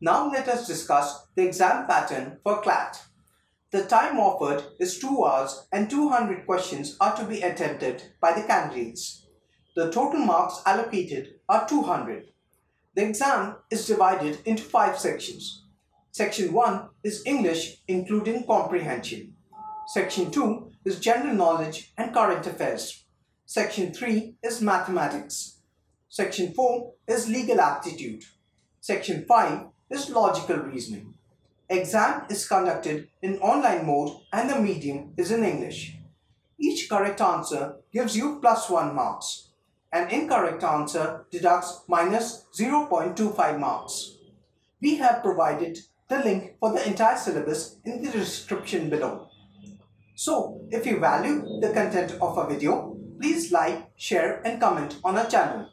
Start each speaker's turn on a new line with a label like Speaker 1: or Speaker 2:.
Speaker 1: Now let us discuss the exam pattern for CLAT. The time offered is 2 hours and 200 questions are to be attempted by the candidates. The total marks allocated are 200. The exam is divided into 5 sections. Section 1 is English including comprehension. Section 2 is General Knowledge and Current Affairs. Section 3 is Mathematics. Section 4 is Legal Aptitude. Section 5 is Logical Reasoning. Exam is conducted in online mode and the medium is in English. Each correct answer gives you +1 marks. An incorrect answer deducts -0.25 marks. We have provided the link for the entire syllabus in the description below. So, if you value the content of a video, please like, share and comment on our channel.